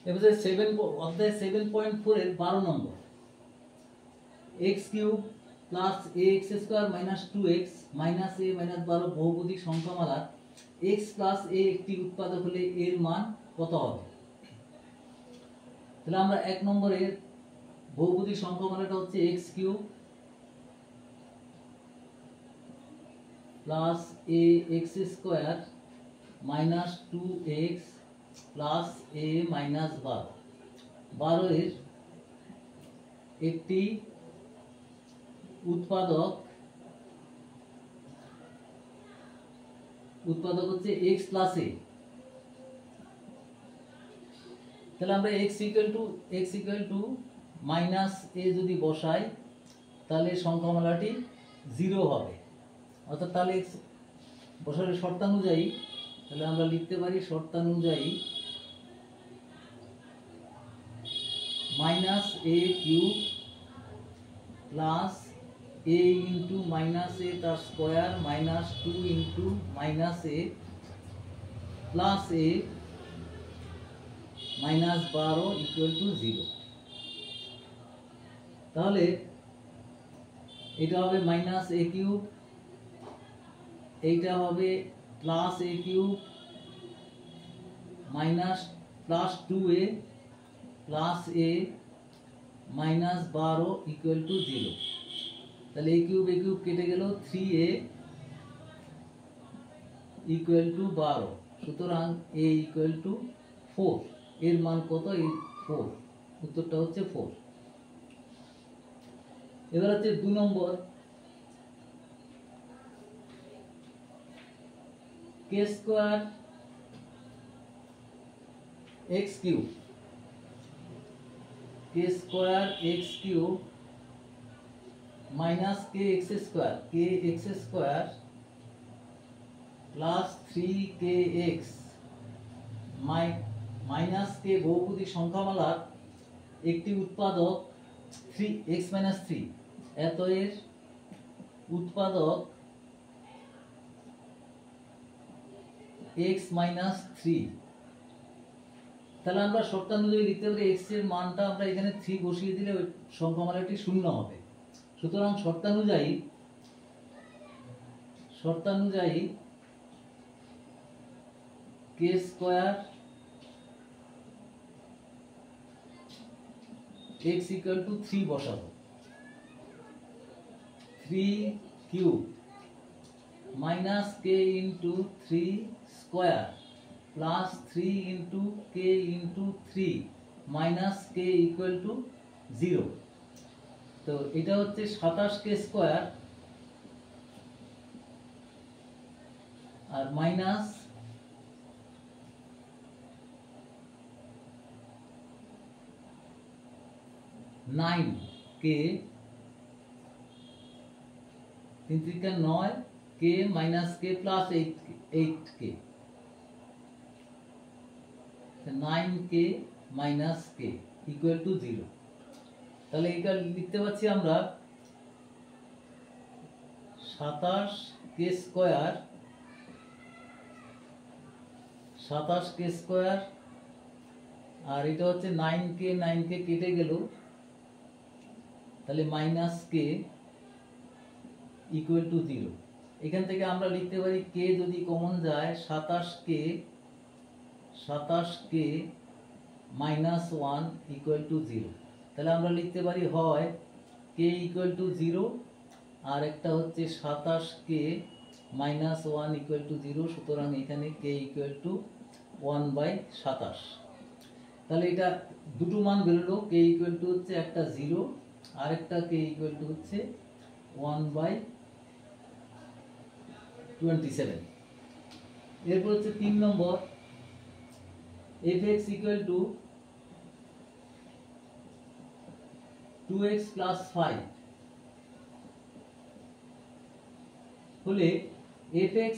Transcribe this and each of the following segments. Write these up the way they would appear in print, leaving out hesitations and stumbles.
এবারে অধ্যায় 7.4 এর 12 নম্বর x³ plus ax square minus 2x minus a minus 12 বহুপদী সংখ্যামালা x প্লাস a একটি উৎপাদক হলে এর মান কত হবে? তাহলে আমরা 1 নম্বরের বহুপদী সংখ্যামালাটা হচ্ছে x³ plus ax square minus 2x plus a minus 12 এর একটি উৎপাদক হচ্ছে x প্লাস a। তাহলে আমরা x equal two minus a যদি বসাই তাহলে সংখ্যামালাটি 0 হবে, অর্থাৎ তাহলে x বসালে শর্তানুযায়ী তাহলে আমরা লিখতে পারি শর্তানুযায়ী minus a cube plus a into minus a তার square minus 2 into minus a plus a minus 12 equal to 0। তাহলে এটা হবে মাইনাস a কিউব, এইটা হবে plus a cube minus plus 2a plus a minus 12 equal to 0। তাহলে a cube কেটে গেল 3a equal to 12, সুতরাং a ইকুয়াল টু 4। এর মান কত? 4, উত্তরটা হচ্ছে 4। এবার হচ্ছে 2 নম্বর k square x³ minus kx square plus 3kx minus k বহুপদী সংখ্যামালার একটি উৎপাদক 3x মাইনাস 3, এত এর উৎপাদক x মাইনাস 3। তাহলে আমরা শর্তানুযায়ী লিখতে পারি x এর মানটা আমরা এখানে 3 বসিয়ে দিলে ওই সংখ্যামালাটি শূন্য হবে। সুতরাং শর্তানুযায়ী k square x equal to 3 বসাবো, 3 cube minus k into 3 square plus 3 into k into 3 minus k equal to 0। তো এটা হচ্ছে 27k স্কয়ার আর minus 9k 3 3 9 k minus k plus 8k 9k minus k equal to 0। তাহলে এটা লিখতে পাচ্ছি আমরা 27k স্কয়ার আর এটা হচ্ছে 9k কেটে গেল, তাহলে মাইনাস k ইকুয়াল টু 0। এখান থেকে আমরা লিখতে পারি k যদি কমন যায় 27k মাইনাস 1 ইকুয়াল টু 0। তাহলে আমরা লিখতে পারি হয় k ইকুয়াল টু 0 আর একটা হচ্ছে 27k মাইনাস 1 ইকুয়াল টু 0। সুতরাং এখানে k ইকুয়াল টু 1/27। তাহলে এটা দুটো মান বেরোলো, k ইকুয়াল টু হচ্ছে একটা 0 আর একটা k ইকুয়াল টু হচ্ছে 1/27। এরপর হচ্ছে 3 নম্বর fx equal to 2x plus 5 হলে fx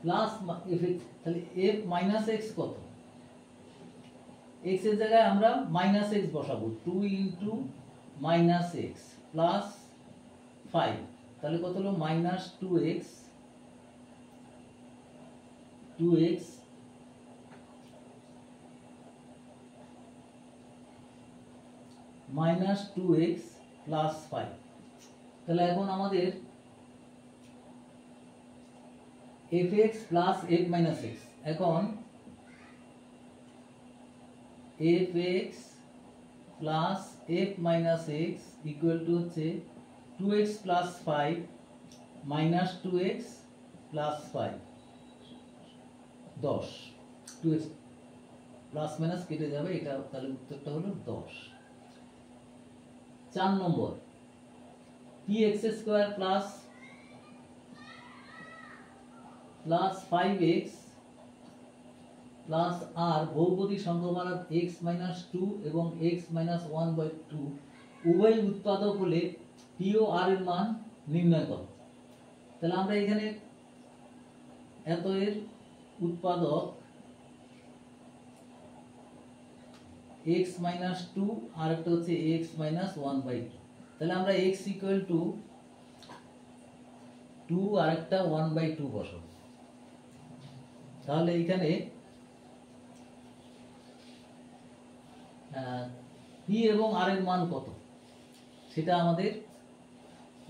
প্লাস fx, তাহলে f মাইনাস x কত? x এর জায়গায় আমরা মাইনাস x বসাবো, 2 ইন্টু মাইনাস x প্লাস 5, তাহলে কত হলো minus 2x minus 2x plus 5। তাহলে এখন আমাদের fx plus f minus x, এখন fx plus f minus x equal two হচ্ছে 2x plus 5 minus 2x plus 5 10। 2x plus minus কেটে যাবে, এটা তাহলে উত্তরটা হলো 10। 4 নম্বর px square plus 5x plus r বহুপদী সংখ্যা মানের x মাইনাস 2 এবং x মাইনাস 1/2 উভয় উৎপাদক হলে p ও r এর মান নির্ণয় করো। তাহলে আমরা এখানে এত এর উৎপাদক x মাইনাস 2 আর একটা হচ্ছে x মাইনাস 1/2, তাহলে আমরা x ইকুয়াল টু 2 আর একটা 1/2 বসাবো। তাহলে এখানে p এবং r এর মান কত সেটা আমাদের,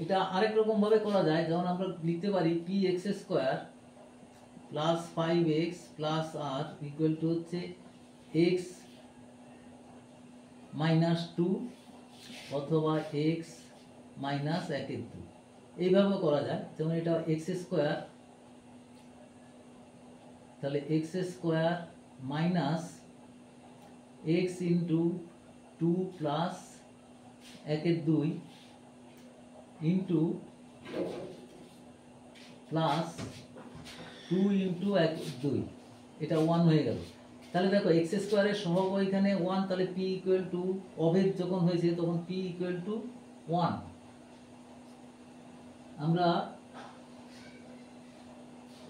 এটা আরেক রকম ভাবে করা যায়, যেমন আমরা লিখতে পারি px square plus 5x plus r equal to হচ্ছে x মাইনাস 2 অথবা x মাইনাস 1/2, এইভাবে করা যায়। যেমন এটা x স্কয়ার, তাহলে x square minus x into 2 plus 1/2 into plus 2 into 1/2, এটা 1 হয়ে গেল। তাহলে দেখো x স্কয়ারের সহগ এখানে 1, তাহলে p ইকুয়াল টু অভেদ যখন হয়েছে তখন p ইকুয়াল টু 1। আমরা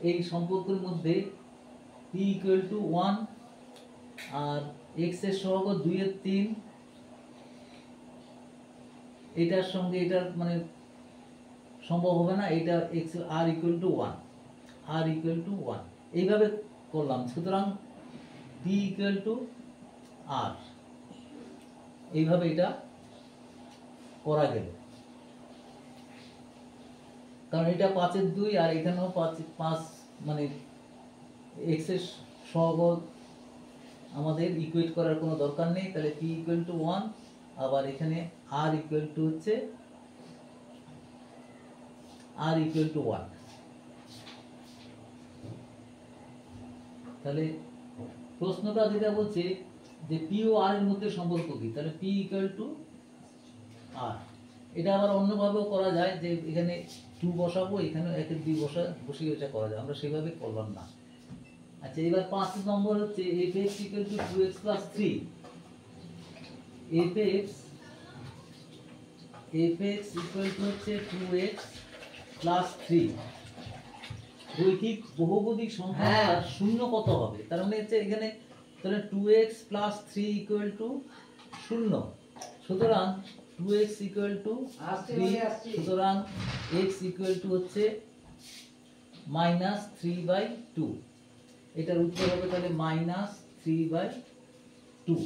এই সম্পর্কের মধ্যে p ইকুয়াল টু 1 আর x এর সহগ 2/3, এটার সঙ্গে এটার মানে সম্ভব হবে না, এটা x r equal to 1, r equal to 1 এইভাবে করলাম। সুতরাং p ইকুয়াল টু r, এইভাবে এটা করা গেল। কারণ এটা 5/2 আর এখানেও 5 মানে x এর সহগ আমাদের ইকুয়েট করার কোনো দরকার নেই, তাহলে p ইকুয়াল টু 1, আবার এখানে r ইকুয়াল টু হচ্ছে r ইকুয়াল টু 1। তাহলে প্রশ্নটা যেটা বলছে যে p ও r এর মধ্যে সম্পর্ক কি, তাহলে p ইকুয়াল টু r। এটা আবার অন্যভাবেও করা যায়, যে এখানে 2 বসাবো, এখানে 1/2 বসিয়ে এটা করা যায়, আমরা সেভাবে করলাম না। আচ্ছা, এবার 5 নম্বর হচ্ছে fx equal to 2x plus 3। fx equal to হচ্ছে 2x প্লাস 3। রৈখিক বহুপদী সংখ্যার শূন্য কত হবে, তার মানে হচ্ছে এখানে তাহলে 2x প্লাস 3 ইকুয়াল টু 0। সুতরাং 2x ইকুয়াল টু 3, সুতরাং x ইকুয়াল টু হচ্ছে মাইনাস 3/2। এটার উত্তর হবে তাহলে মাইনাস 3/2।